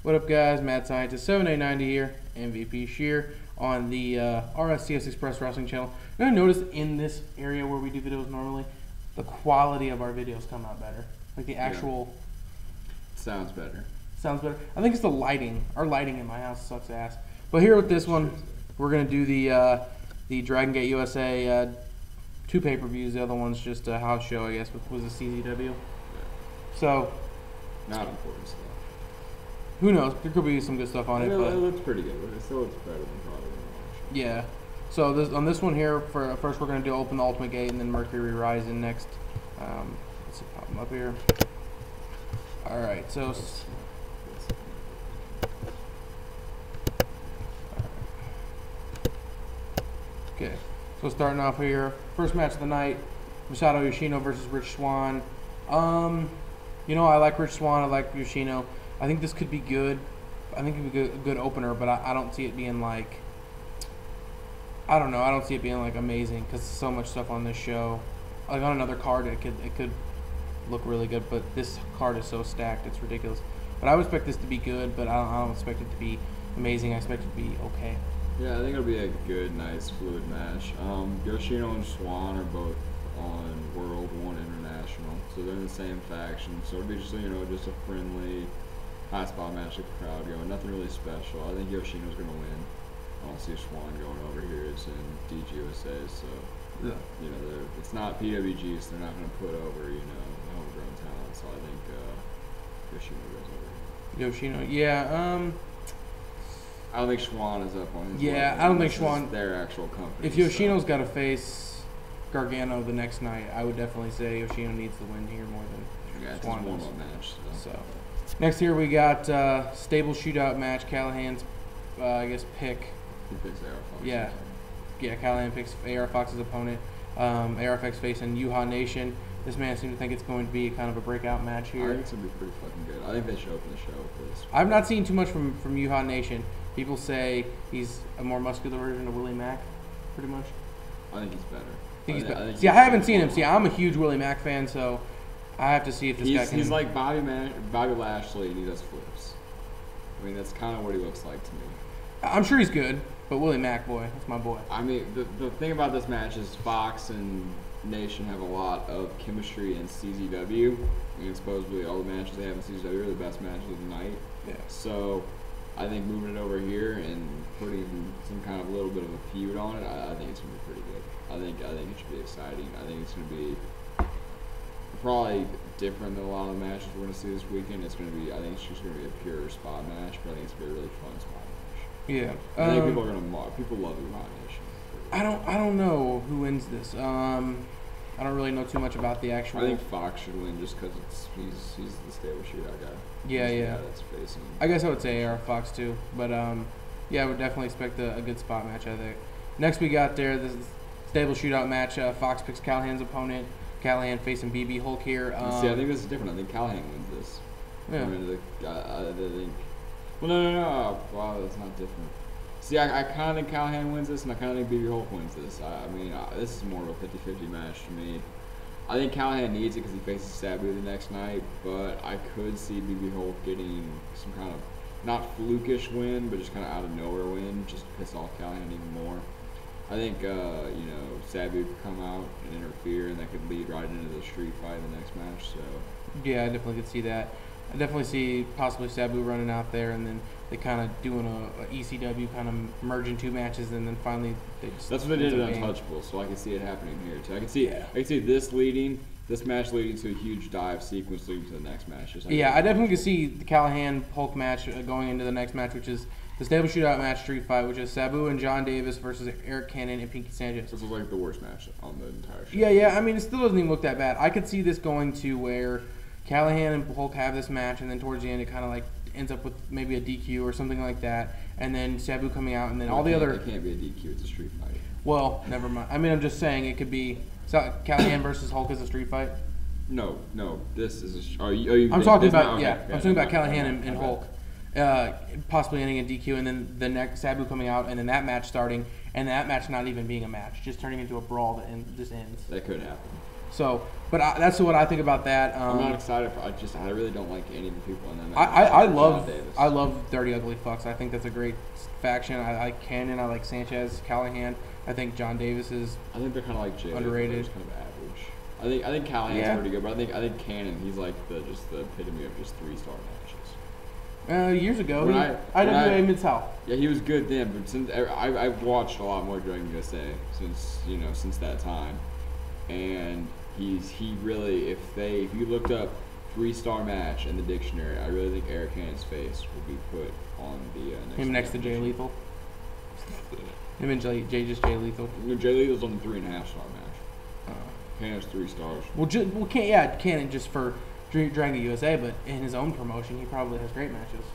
What up, guys? Mad Scientist 7890 here, MVP Shear on the RSTS Express Wrestling channel. You're gonna notice in this area where we do videos normally, the quality of our videos come out better. Like the actual sounds better. Sounds better. I think it's the lighting. Our lighting in my house sucks ass. But here with this one, we're gonna do the Dragon Gate USA 2 pay-per-views. The other one's just a house show, I guess, was a CZW. Yeah. So, not important stuff. Who knows? There could be some good stuff on it. But it looks pretty good. It still looks better than probably watch. Yeah. So on this one here, first we're gonna do Open the Ultimate Gate and then Mercury Rising next. Let's see, pop them up here. All right. So. Okay, so starting off here, first match of the night, Masato Yoshino versus Rich Swann. You know, I like Rich Swann, I like Yoshino. I think this could be good. I think it could be a good opener, but I don't see it being like, I don't know, I don't see it being like amazing because there's so much stuff on this show. Like on another card, it could look really good, but this card is so stacked, it's ridiculous. But I would expect this to be good, but I don't expect it to be amazing. I expect it to be okay. Yeah, I think it'll be a good, nice, fluid match. Yoshino and Swann are both on World 1 International, so they're in the same faction. So it'll be just, just a friendly, high spot match with the crowd going. Nothing really special. I think Yoshino's going to win. I don't see Swann going over here. It's in DGUSA, so it's not PWG, so they're not going to put over homegrown talent. So I think Yoshino goes over here. Yoshino, yeah. I don't think Swann is up on his level. I don't think Swann. Their actual company. If Yoshino's got to face Gargano the next night, I would definitely say Yoshino needs to win here more than Swann does. It's a warm-up match. So next here we got stable shootout match. Callahan's, I guess, pick. He picks AR Fox. Yeah. Callahan picks AR Fox's opponent. AR Fox facing Yuha Nation. This man seems to think it's going to be kind of a breakout match here. I think it's going to be pretty fucking good. I think they should open the show with this. I've not seen too much from Yuha Nation. People say he's a more muscular version of Willie Mack, pretty much. I think he's better. I haven't seen him. See, I'm a huge Willie Mack fan, so I have to see if this guy can. He's like Bobby Lashley, and he does flips. I mean, that's kind of what he looks like to me. I'm sure he's good, but Willie Mack, boy, that's my boy. I mean, the thing about this match is Fox and Nation have a lot of chemistry in CZW. I mean, supposedly all the matches they have in CZW are the best matches of the night. Yeah. So I think moving it over here and putting some kind of little bit of a feud on it, I think it's gonna be pretty good. I think it should be exciting. I think it's gonna be probably different than a lot of the matches we're gonna see this weekend. I think it's just gonna be a pure spot match, but I think it's gonna be a really fun spot match. Yeah. I think people love Yuha Nation. I don't know who wins this. I don't really know too much about the actual. I think Fox should win just because he's the stable shootout guy. Yeah. That's facing. I guess I would say AR Fox too, but I would definitely expect a good spot match. I think. Next we got this stable shootout match. Fox picks Callahan's opponent. Callahan facing BB Hulk here. See, I think this is different. I think Callahan wins this. Yeah. I think. Well, no. Wow, that's not different. See, I kind of think Callahan wins this, and I kind of think BB Hulk wins this. I mean, this is more of a 50-50 match to me. I think Callahan needs it because he faces Sabu the next night, but I could see BB Hulk getting some kind of, not flukish win, but just kind of out of nowhere win, just to piss off Callahan even more. I think, Sabu could come out and interfere, and that could lead right into the street fight in the next match. So yeah, I definitely could see that. I definitely see possibly Sabu running out there, and then they kind of doing a ECW kind of merging 2 matches, and then finally they just. That's what they did at Untouchable, so I can see it happening here too. I can see this match leading to a huge dive sequence leading to the next match. I definitely could see the Callahan Hulk match going into the next match, which is the stable shootout match street fight, which is Sabu and John Davis versus Eric Cannon and Pinky Sanchez. This was like the worst match on the entire show. Yeah. I mean, it still doesn't even look that bad. I could see this going to where Callahan and Hulk have this match, and then towards the end it kind of like ends up with maybe a DQ or something like that, and then Sabu coming out, and then It can't be a DQ. It's a street fight. Well, never mind. I mean, I'm just saying it could be Callahan versus Hulk is a street fight. No. This is. I'm talking about I'm talking about Callahan and Hulk, possibly ending in DQ, and then the next Sabu coming out, and then that match starting, and that match not even being a match, just turning into a brawl that just ends. That could happen. So, but that's what I think about that. I'm not excited. I really don't like any of the people in that match. I love Dirty Ugly Fucks. I think that's a great faction. I like Cannon. I like Sanchez, Callahan. I think John Davis is. I think they're kind of like Jay. Underrated. Kind of average. I think Callahan's pretty good, but I think Cannon. He's like the epitome of just 3-star matches. Years ago, IWA Mid-South. Yeah, he was good then, but since I've watched a lot more DGUSA since that time, and he really if you looked up 3-star match in the dictionary, I really think Eric Cannon's face will be put on the next to Jay Lethal. Him and Jay Lethal. Jay Lethal's on the 3.5-star match. Cannon's 3 stars. Cannon just for Dragon USA, but in his own promotion, he probably has great matches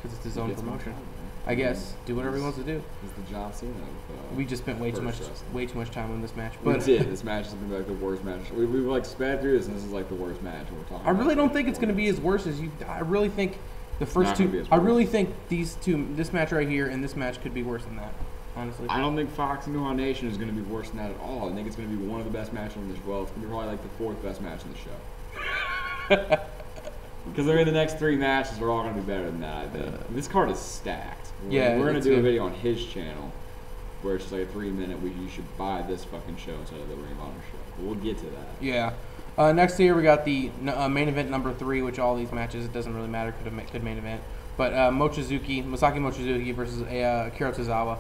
because it's his own promotion. I guess do whatever he wants to do. He's the John Cena of we just spent way too much time on this match. But we did. This match is gonna be like the worst match. We like sped through this, and this is like the worst match we're talking. I really don't think it's gonna be as worse as you. I really think the first two. I really think this match right here and this match could be worse than that. Honestly, I don't think Fox and New Nation is going to be worse than that at all. I think it's going to be one of the best matches on this. Well, it's going to be probably like the 4th best match in the show. Because the next 3 matches are all going to be better than that. I think this card is stacked. We're going to do a video on his channel where it's just like a 3-minute. You should buy this fucking show instead of the Ring of Honor show. But we'll get to that. Yeah. Next here we got the main event number 3, which all these matches it doesn't really matter could main event. But Masaki Mochizuki versus Akira Tozawa.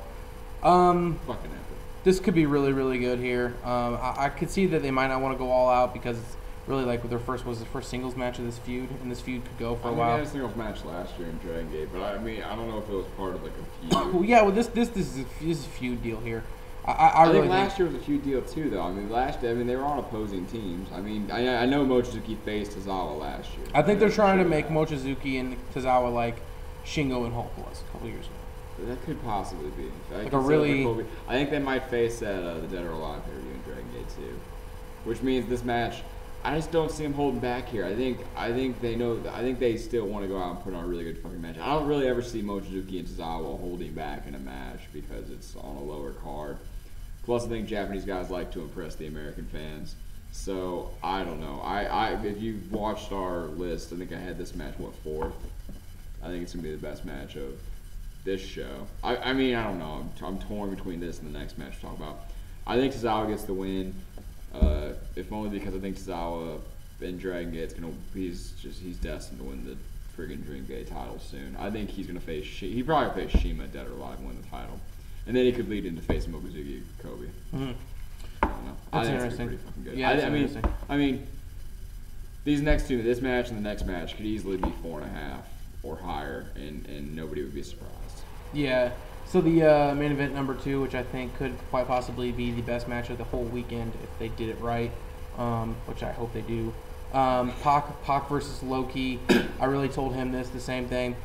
Fucking epic. This could be really, really good here. I could see that they might not want to go all out because it's really like their first singles match of this feud, and this feud could go for a while. They had a singles match last year in Dragon Gate, but I don't know if it was part of like a feud. Well, yeah, this is a feud deal here. I really think last year was a feud deal too, though. I mean, they were on opposing teams. I mean, I know Mochizuki faced Tozawa last year. I think they're trying to make Mochizuki and Tozawa like Shingo and Hulk was a couple years ago. That could possibly be. I think they might face at the Dead or Alive pay-per-view in Dragon Gate 2, which means this match. I just don't see them holding back here. I think they know. I think they still want to go out and put on a really good fucking match. I don't really ever see Mochizuki and Tozawa holding back in a match because it's on a lower card. Plus, I think Japanese guys like to impress the American fans. So I don't know. If you've watched our list, I think I had this match 4th. I think it's gonna be the best match of this show. I mean, I don't know. I'm torn between this and the next match we'll talk about. I think Tozawa gets the win, if only because I think Tozawa in Dragon Gate he's destined to win the friggin' Dream Gate title soon. I think he's gonna face he probably face Shima Dead or Alive and win the title, and then he could lead into facing Mochizuki and Kobe. Mm-hmm. I don't know. That's I think interesting. It's pretty fucking good. Yeah, I mean, these next two, this match and the next match, could easily be 4.5 or higher, and nobody would be surprised. Yeah. So the main event number 2, which I think could quite possibly be the best match of the whole weekend if they did it right, which I hope they do. Pac versus Loki. I really told him the same thing.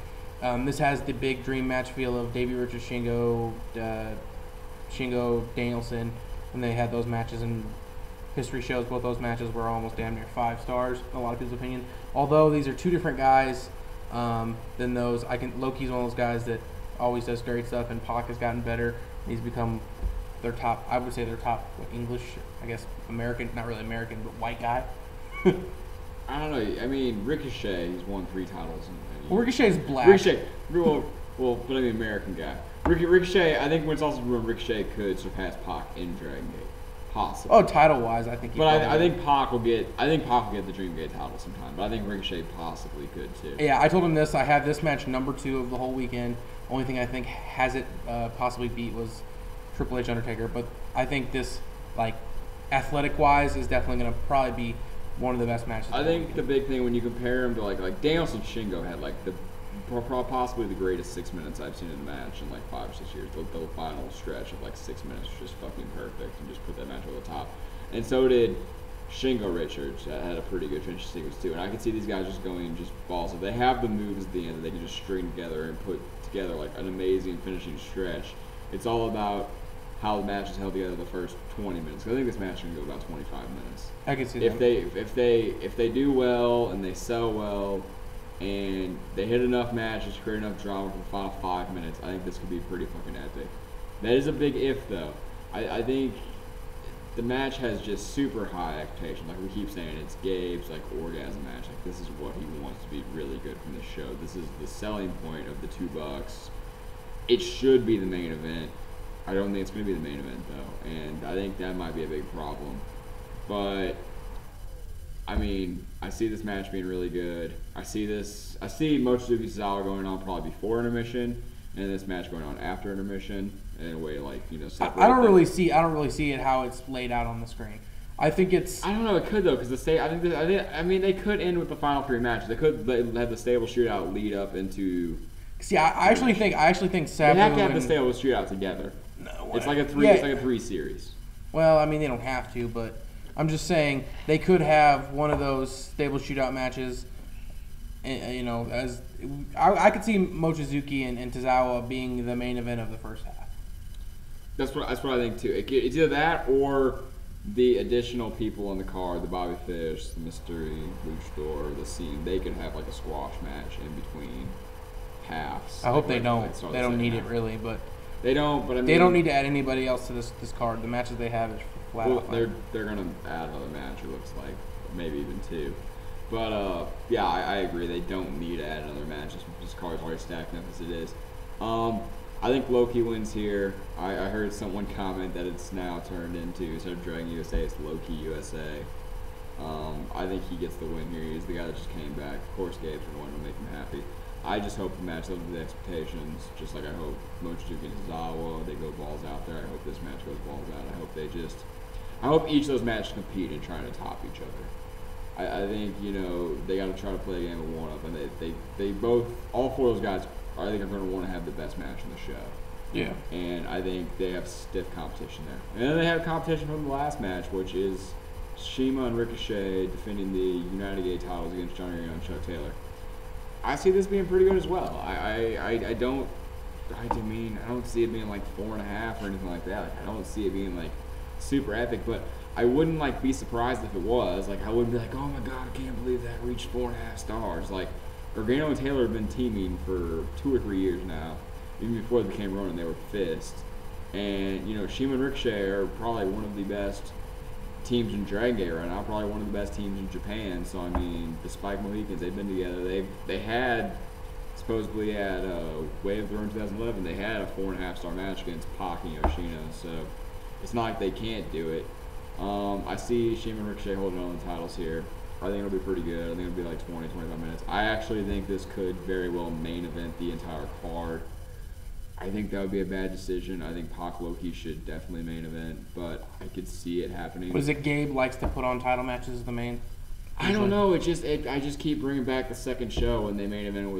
This has the big dream match feel of Davey Richards, Shingo Danielson, and they had those matches, and history shows both those matches were almost damn near 5 stars in a lot of people's opinion. Although these are 2 different guys than those. Loki's one of those guys that always does great stuff, and Pac has gotten better. He's become their top, I would say their top English, I guess American, not really American, but white guy. I don't know. I mean, Ricochet, he's won 3 titles. Well, Ricochet's black. Well, but I mean American guy. Ricochet, I think when it's also rumored Ricochet could surpass Pac in Dragon Gate. Possibly. Oh, title-wise, I think. I think Pac will get the Dream Gate title sometime, but I think Ricochet possibly could too. Yeah, I told him this. I have this match number 2 of the whole weekend. Only thing I think has it possibly beat was Triple H Undertaker, but I think this, like, athletic-wise, is definitely going to probably be one of the best matches. I think the big thing when you compare him to like Danielson Shingo had like possibly the greatest 6 minutes I've seen in a match in like 5 or 6 years. The final stretch of like 6 minutes was just fucking perfect and just put that match over the top. And so did Shingo Richards. Had a pretty good finish sequence too. And I can see these guys just going just balls. If they have the moves at the end that they can just string together and put together like an amazing finishing stretch. It's all about how the match is held together the first 20 minutes. I think this match can go about 25 minutes. I can see that. If they do well and they sell well and they hit enough matches, create enough drama for the final 5 minutes, I think this could be pretty fucking epic. That is a big if though. I think the match has just super high expectations. Like we keep saying, it's Gabe's like orgasm match. Like this is what he wants to be really good from this show. This is the selling point of the $2. It should be the main event. I don't think it's going to be the main event though, and I think that might be a big problem. But I mean, I see this match being really good. I see Mochizuki Tozawa going on probably before intermission, and this match going on after intermission in a way like, you know, I don't really see it how it's laid out on the screen. I think it's. I don't know. It could though, because I mean, they could end with the final 3 matches. They could have the stable shootout lead up into. See, I actually think Sabu. They have to have the stable shootout together. No, it's like a 3. Yeah. It's like a 3 series. Well, I mean, they don't have to, but I'm just saying they could have one of those stable shootout matches. You know, as I could see Mochizuki and Tozawa being the main event of the first half. That's what I think too. It's either that or the additional people on the card, the Bobby Fish, the Mystery, Luchador, the Scene. They could have like a squash match in between halves. I hope they don't. They don't need it really, but they don't. But I mean, they don't need to add anybody else to this card. The matches they have is flat. Well, they're gonna add another match. It looks like maybe even 2. But yeah, I agree. They don't need to add another match. This card's already stacked enough as it is. I think Loki wins here. I heard someone comment that it's now turned into, instead of Dragon USA, it's Loki USA. I think he gets the win here. He's the guy that just came back. Of course, Gabe's going to want to make him happy. I just hope the match lives up to the expectations, just like I hope Mochizuki and Tozawa, they go balls out there. I hope this match goes balls out. I hope each of those matches compete in trying to top each other. I think, you know, they got to try to play a game of one-up, and they both, all 4 of those guys, I think are going to want to have the best match in the show. Yeah. And I think they have stiff competition there. And then they have competition from the last match, which is Shima and Ricochet defending the United Gate titles against Johnny Gargano and Chuck Taylor. I see this being pretty good as well. I don't see it being like 4.5 or anything like that. Like, I don't see it being like super epic, but I wouldn't like be surprised if it was. Like I wouldn't be like, oh my god, I can't believe that reached 4.5 stars. Like Gargano and Taylor have been teaming for 2 or 3 years now. Even before they became Ronin, they were fists. And you know, Shima and Ricochet are probably one of the best teams in Dragon Gate right now. Probably one of the best teams in Japan. So I mean, the Spike Mohicans, they've been together. They had supposedly at Way of the Throne 2011, they had a 4.5 star match against Pac and Yoshino. So it's not like they can't do it. I see Shima and Ricochet holding on the titles here. I think it'll be pretty good. I think it'll be like 20, 25 minutes. I actually think this could very well main event the entire card. I think that would be a bad decision. I think Pac Loki should definitely main event, but I could see it happening. Was it Gabe likes to put on title matches as the main? I don't know. I just keep bringing back the second show when they main event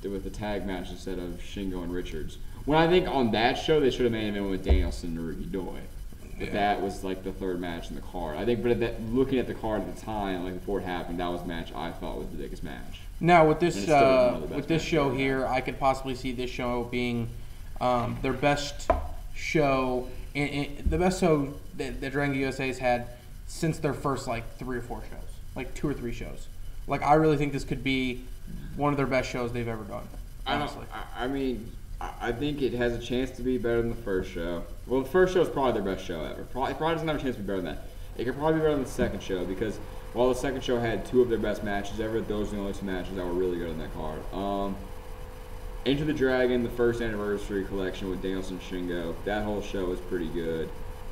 with a tag match instead of Shingo and Richards. When I think on that show they should have main event with Danielson and Naruki Doi. But that was like the 3rd match in the card. I think, but looking at the card at the time, like before it happened, that was the match I thought was the biggest match. Now with this show here, I could possibly see this show being their best show, the best show that Dragon USA has had since their first like 3 or 4 shows, like 2 or 3 shows. Like I really think this could be one of their best shows they've ever done. Honestly, I think it has a chance to be better than the first show. Well, the first show is probably their best show ever. It probably doesn't have a chance to be better than that. It could probably be better than the second show because while the second show had 2 of their best matches ever, those are the only 2 matches that were really good on that card. Into the Dragon, the first anniversary collection with Danielson and Shingo, that whole show was pretty good.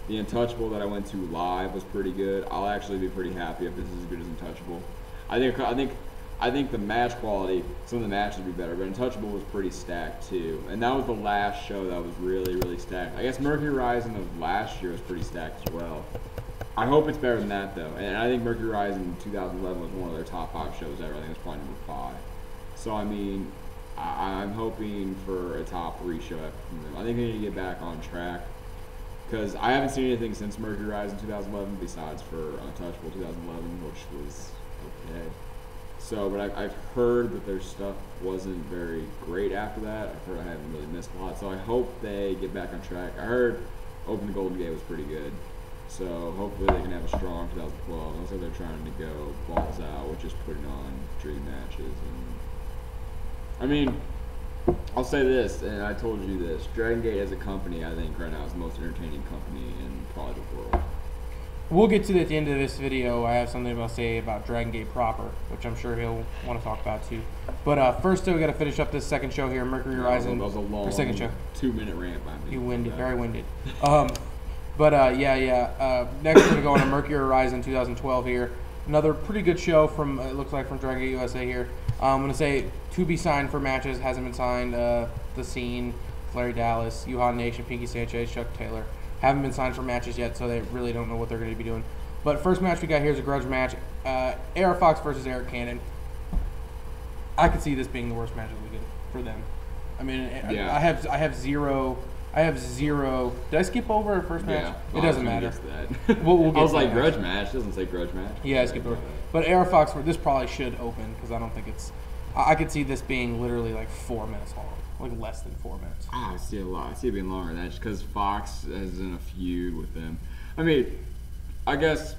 The Untouchable that I went to live was pretty good. I'll actually be pretty happy if this is as good as Untouchable. I think the match quality, some of the matches would be better, but Untouchable was pretty stacked too. And that was the last show that was really, really stacked. I guess Mercury Rising of last year was pretty stacked as well. I hope it's better than that though. And I think Mercury Rising in 2011 was one of their top 5 shows ever. I think it was probably number 5. So I mean, I'm hoping for a top 3 show from them. I think they need to get back on track because I haven't seen anything since Mercury Rising 2011 besides for Untouchable 2011, which was okay. So, but I've heard that their stuff wasn't very great after that. I've heard I haven't really missed a lot. So I hope they get back on track. I heard Open the Golden Gate was pretty good. So hopefully they can have a strong 2012. Looks like they're trying to go balls out, which is putting on dream matches. And I mean, I'll say this, and I told you this. Dragon Gate as a company, I think right now is the most entertaining company in probably the world. We'll get to it at the end of this video. I have something to say about Dragon Gate proper, which I'm sure he'll want to talk about too. But first, we got to finish up this second show here, Mercury Rising. That was a long, second show. 2-minute rant by me. You winded, very winded. Next, we're gonna go on to Mercury Rising 2012 here. Another pretty good show from it looks like from Dragon Gate USA here. I'm gonna say to be signed for matches, hasn't been signed. The Scene, Larry Dallas, Yuhan Nation, Pinky Sanchez, Chuck Taylor haven't been signed for matches yet, so they really don't know what they're going to be doing. But first match we got here is a grudge match. AR Fox versus Eric Cannon. I could see this being the worst match of the weekend for them. I mean, yeah. I have zero. Did I skip over our first match? Yeah, it doesn't matter. We'll get I was like grudge match. It doesn't say grudge match. Yeah, I skipped over. But AR Fox, this probably should open because I don't think it's. I could see this being literally like 4 minutes long. Like less than 4 minutes. I see a lot. I see it being longer than that just because Fox is in a feud with them. I mean, I guess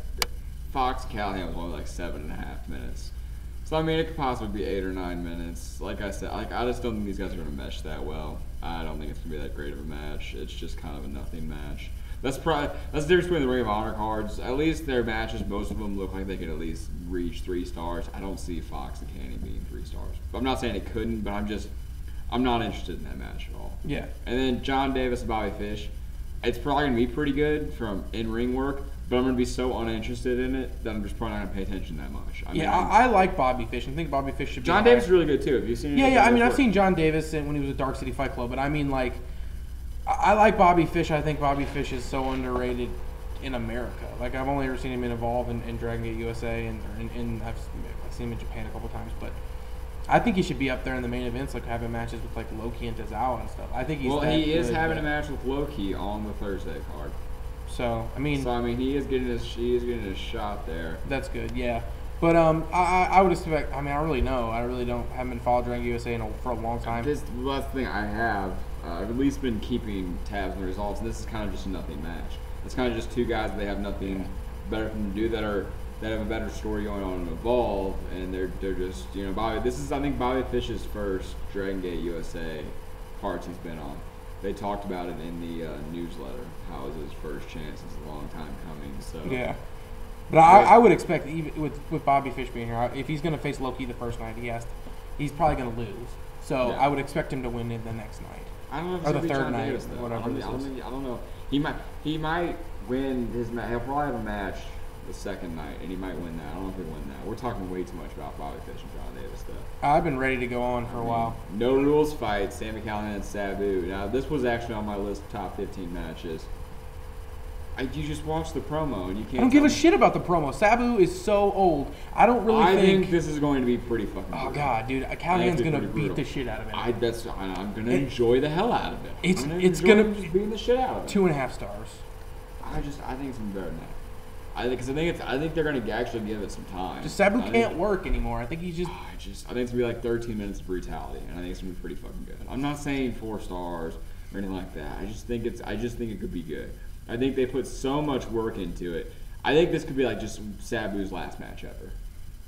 Fox Callahan was only like 7.5 minutes. So I mean, it could possibly be 8 or 9 minutes. Like I said, I just don't think these guys are going to mesh that well. I don't think it's going to be that great of a match. It's just kind of a nothing match. That's the difference between the Ring of Honor cards. At least their matches, most of them look like they could at least reach 3 stars. I don't see Fox and Canny being 3 stars. I'm not saying it couldn't, but I'm not interested in that match at all. Yeah. And then John Davis and Bobby Fish. It's probably going to be pretty good from in-ring work, but I'm going to be so uninterested in it that I'm just probably not going to pay attention that much. I like Bobby Fish. I think Bobby Fish should be John Davis is really good, too. Have you seen it? Yeah. I mean, I've seen John Davis when he was at Dark City Fight Club, but I mean, like, I like Bobby Fish. I think Bobby Fish is so underrated in America. Like, I've only ever seen him involved in Dragon Gate USA, and I've seen him in Japan a couple times, but I think he should be up there in the main events, like having matches with like Loki and Tozawa and stuff. I think he's. Well, he is having a match with Loki on the Thursday card. So I mean, he is getting his shot there. That's good, yeah. But I would expect. I mean, I really know. I really haven't been following Dragon USA for a long time. This the last thing I have. I've at least been keeping tabs on the results, and this is kind of just a nothing match. It's kind of just two guys that they have nothing better for them to do that have a better story going on and Evolve, and they're just Bobby. This is I think Bobby Fish's first Dragon Gate USA parts he's been on. They talked about it in the newsletter. How it was his first chance? It's a long time coming. So yeah, but I would expect even with Bobby Fish being here, if he's going to face Loki the first night, he's probably going to lose. So yeah. I would expect him to win it the next night. I don't know if or it's the third John night, Davis, whatever. I don't know. He might win his match. He'll probably have a match the second night, and he might win that. I don't know if he'll win that. We're talking way too much about Bobby Fish and John Davis stuff. I've been ready to go on for a while. No rules fight, Sami Callihan and Sabu. Now, this was actually on my list of top 15 matches. You just watch the promo, and you can't. I don't give a shit about the promo. Sabu is so old. I don't really think this is going to be pretty fucking Oh, brutal. God, dude. Callahan's going to beat the shit out of him. I'm going to enjoy the hell out of it. It's going to be beating the shit out of it. 2.5 stars. I think it's going to be better than that. I think they're going to actually give it some time. Just Sabu can't work anymore. I think he's just. I think it's going to be like 13 minutes of brutality, and I think it's going to be pretty fucking good. I'm not saying 4 stars or anything like that. I just think it could be good. I think they put so much work into it. I think this could be like just Sabu's last match ever,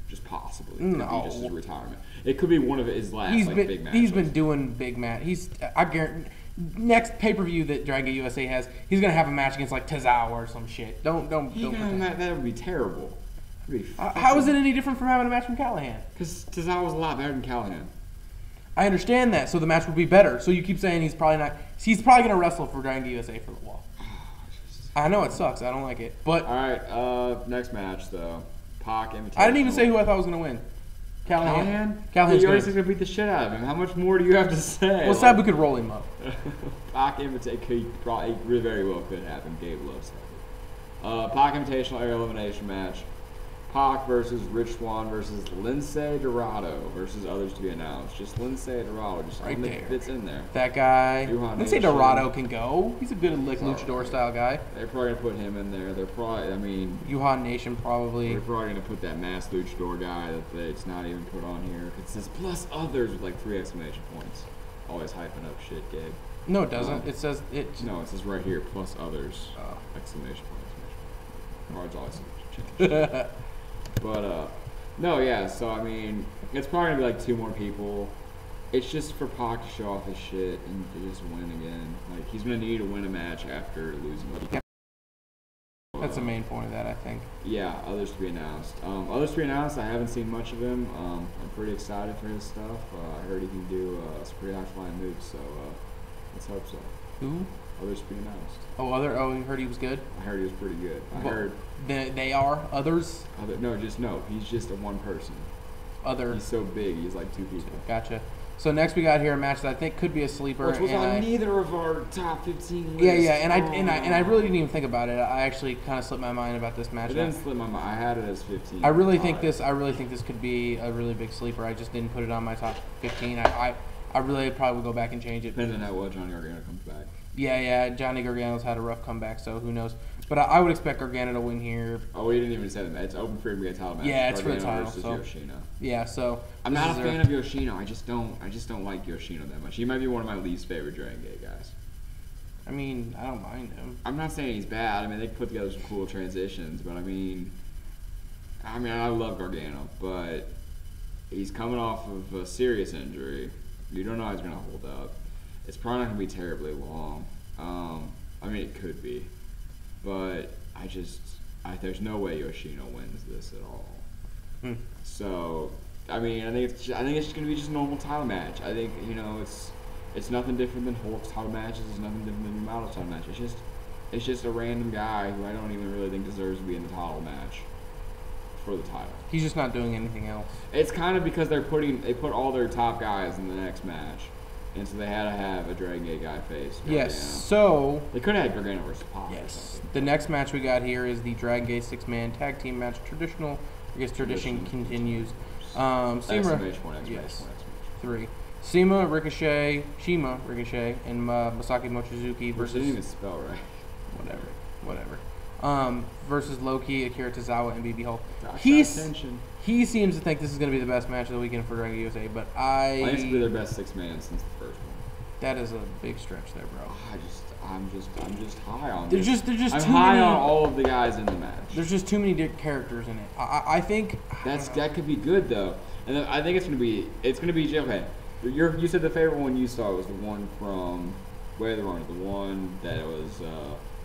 just possibly. No, just his retirement. It could be one of his last big matches. He's been doing big match. I guarantee. Next pay-per-view that Dragon Gate USA has, he's gonna have a match against like Tozawa or some shit. Don't. That would be terrible. How is it any different from having a match from Callahan? Because Tozawa was a lot better than Callahan. I understand that, so the match would be better. So you keep saying he's probably not. He's probably gonna wrestle for Dragon Gate USA for the wall. I know it sucks. I don't like it, but all right. Next match though, Pac Invitational. I didn't even say who I thought was gonna win. Callahan's going to beat the shit out of him. How much more do you have to say? Well, Sabu could roll him up. Pac Invitational could very well could happen. Gabe loves Sabu. Pac Invitational air elimination match. Pac versus Rich Swann versus Lince Dorado versus others to be announced. Just Lince Dorado. Just right there. Fits in there. That guy. Lince Dorado can go. He's a good luchador style guy. They're probably going to put him in there. They're probably, Yuhan Nation probably. They're probably going to put that mass luchador guy that it's not even put on here. It says plus others with like 3 exclamation points. Always hyping up shit, Gabe. No, it doesn't. It says it. No, it says right here plus others. Exclamation point. Cards always chicken. But, no, yeah, so, it's probably going to be like 2 more people. It's just for Pac to show off his shit and to just win again. Like, he's going to need to win a match after losing. That's the main point of that, I think. Yeah, others to be announced. Others to be announced. I haven't seen much of him. I'm pretty excited for his stuff. I heard he can do some pretty high flying moves, so let's hope so. Who? Others to be announced. Oh, you heard he was good? I heard he was pretty good. They are others? No. He's just a one person. He's so big. He's like 2 people. Gotcha. So next we got here a match that I think could be a sleeper. Which was on neither of our top 15 lists. Yeah, and I really didn't even think about it. I actually kind of slipped my mind about this match. It didn't slip my mind. I had it as 15. I really think this could be a really big sleeper. I just didn't put it on my top 15. I really probably will go back and change it. Depending on how well Johnny Gargano comes back. Yeah. Johnny Gargano's had a rough comeback, so who knows? But I would expect Gargano to win here. Oh, we didn't even say that. It's open for him to get a title match. Yeah, it's Gargano for the title. versus So Yoshino. Yeah, so I'm not a fan of Yoshino. I just don't like Yoshino that much. He might be one of my least favorite Dragon Gate guys. I mean, I don't mind him. I'm not saying he's bad. I mean, they put together some cool transitions, but I mean, I love Gargano, but he's coming off of a serious injury. You don't know how he's gonna hold up. It's probably not gonna be terribly long. I mean, it could be, but there's no way Yoshino wins this at all. So, I mean, I think it's just gonna be just a normal title match. I think it's nothing different than Hulk's title matches. It's nothing different than Yamato's title match. It's just a random guy who I don't even really think deserves to be in the title match for the title. He's just not doing anything else. It's kind of because they put all their top guys in the next match. And so they had to have a Dragon Gate guy face. Yes, so they could have had Gargano versus Pac. Yes, the next match we got here is the Dragon Gate 6-man tag team match. Tradition continues. Yes. 3. Shima Ricochet, and Masaki Mochizuki versus. Didn't even spell right. Whatever. Versus Loki, Akira Tozawa, and BB Hulk. He seems to think this is going to be the best match of the weekend for Dragon USA, but I think it's going to be their best 6-man since the first one. That is a big stretch there, bro. I'm just high on. There's just I'm too high many, on all of the guys in the match. There's just too many characters in it. I think that could be good though, and I think it's gonna be okay. You said the favorite one you saw was the one from the one that was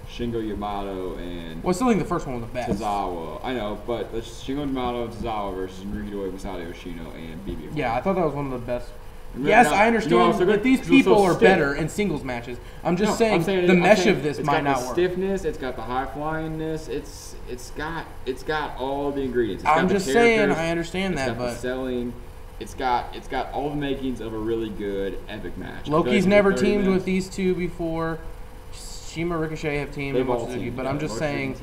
Shingo Yamato and. Well, I still think the first one was the best. Tozawa, I know, but it's Shingo Yamato and Tozawa versus Marito Masato Yoshino and BB. Yeah, I thought that was one of the best. Yes, I understand that these people are better in singles matches. I'm saying the mesh of this might not work. It's got the stiffness, it's got the high flyingness, it's got all the ingredients. I'm just saying I understand that, but the selling, it's got all the makings of a really good epic match. Loki's never teamed with these two before. Shima Ricochet have teamed with Mochizuki, but I'm just saying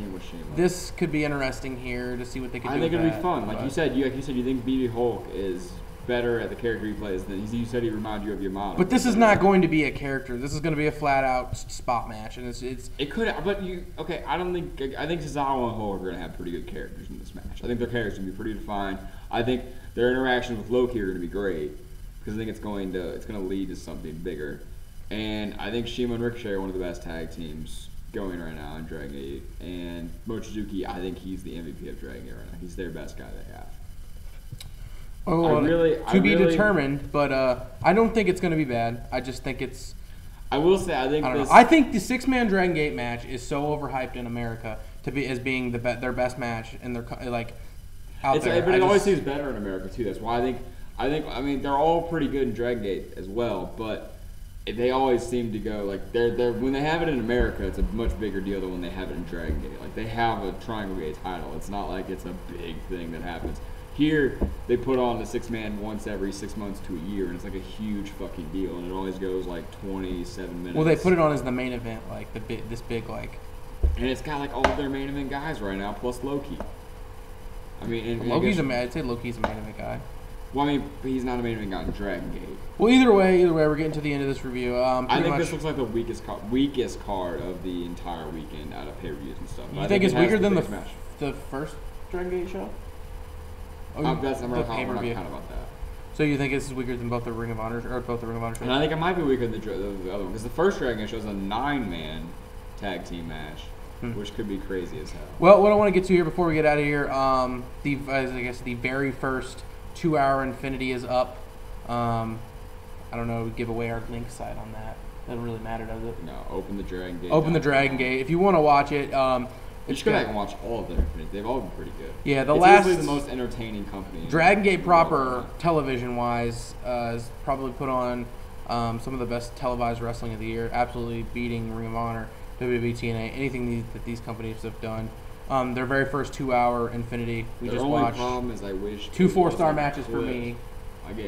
this could be interesting here to see what they could do. I think it'll be fun. Like you said, you think BB Hulk is better at the character he plays than you said he reminds you of Yamato. But this is not going to be a character. This is going to be a flat out spot match, and it could. But I think Tozawa and Hulk are going to have pretty good characters in this match. I think their characters are going to be pretty defined. I think their interactions with Loki are going to be great because I think it's going to lead to something bigger. And I think Shima and Ricochet are one of the best tag teams going right now in Dragon Gate. And Mochizuki, I think he's the MVP of Dragon Gate right now. He's their best guy they have. To be determined, but I don't think it's going to be bad. I just think it's. I will say, I think the 6-man Dragon Gate match is so overhyped in America as being their best match, and they're out there. But it always seems better in America too. That's why I think they're all pretty good in Dragon Gate as well, but they always seem to go they're when they have it in America, it's a much bigger deal than when they have it in Dragon Gate. Like they have a Triangle Gate title. It's not like it's a big thing that happens. Here, they put on the 6-man once every 6 months to a year, and it's like a huge fucking deal, and it always goes 27 minutes. Well, they put it on as the main event, this big. And it's got all of their main event guys right now, plus Loki. I mean, I'd say Loki's a main event guy. Well, I mean, he's not a main event guy in Dragon Gate. Well, either way, we're getting to the end of this review. I think this looks like the weakest card of the entire weekend out of pay-per-views and stuff. You think it's weaker than the first Dragon Gate show? I'm not kind about that. So you think this is weaker than both the Ring of Honor shows? And I think it might be weaker than the other one because the first Dragon Gate show is a 9-man tag team match, which could be crazy as hell. Well, what I want to get to here before we get out of here, the very first 2-hour Infinity is up. I don't know, give away our link site on that. Doesn't really matter, does it? No, open the Dragon Gate. Open the Dragon Gate. If you want to watch it, You should go back and watch all of their Infinity. They've all been pretty good. Yeah, it's easily the most entertaining company. Dragon Gate proper, television-wise, is probably put on some of the best televised wrestling of the year, absolutely beating Ring of Honor, WWE, TNA, anything that these companies have done. Their very first 2-hour Infinity, we just watched. The only problem is I wish 2 4-star matches for me,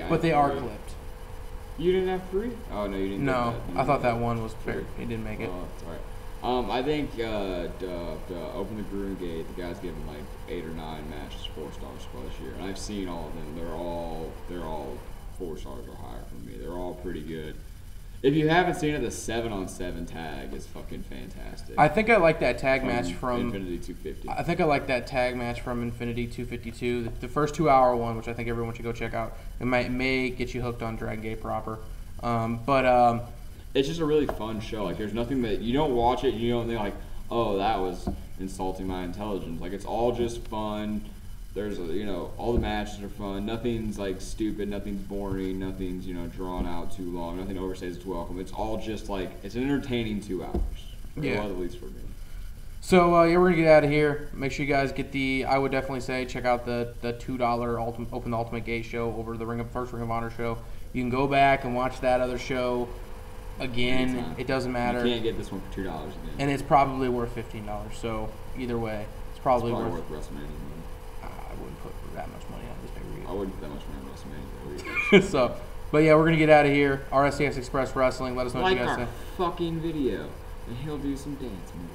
but they are clipped. You didn't have 3? Oh no, you didn't. No, I thought that one was fair. He didn't make it. Oh, it's alright. I think Open the Groom Gate, the guys gave them like 8 or 9 matches 4 stars for this year, and I've seen all of them. They're all 4 stars or higher for me. They're all pretty good. If you haven't seen it, the 7-on-7 tag is fucking fantastic. I think I like that tag match from Infinity 250. I think I like that tag match from Infinity 252. The first 2-hour one, which I think everyone should go check out. It may get you hooked on Dragon Gate proper. It's just a really fun show. Like, there's nothing that you don't watch it and you don't think like, oh, that was insulting my intelligence. Like, it's all just fun. There's all the matches are fun. Nothing's like stupid. Nothing's boring. Nothing's drawn out too long. Nothing overstays its welcome. It's all just like it's an entertaining 2 hours. Yeah, at least for me. So we're gonna get out of here. Make sure you guys get I would definitely say check out the $2 Open the Ultimate Gate show over the first Ring of Honor show. You can go back and watch that other show again. Anytime. It doesn't matter. You can't get this one for $2 again. And it's probably worth $15. So either way, it's probably worth WrestleMania money. I wouldn't put that much money on this pay-per-view. I wouldn't put that much money on WrestleMania. So, but yeah, we're gonna get out of here. RSCX Express Wrestling. Let us know what you guys say. Like our fucking video, and he'll do some dance moves.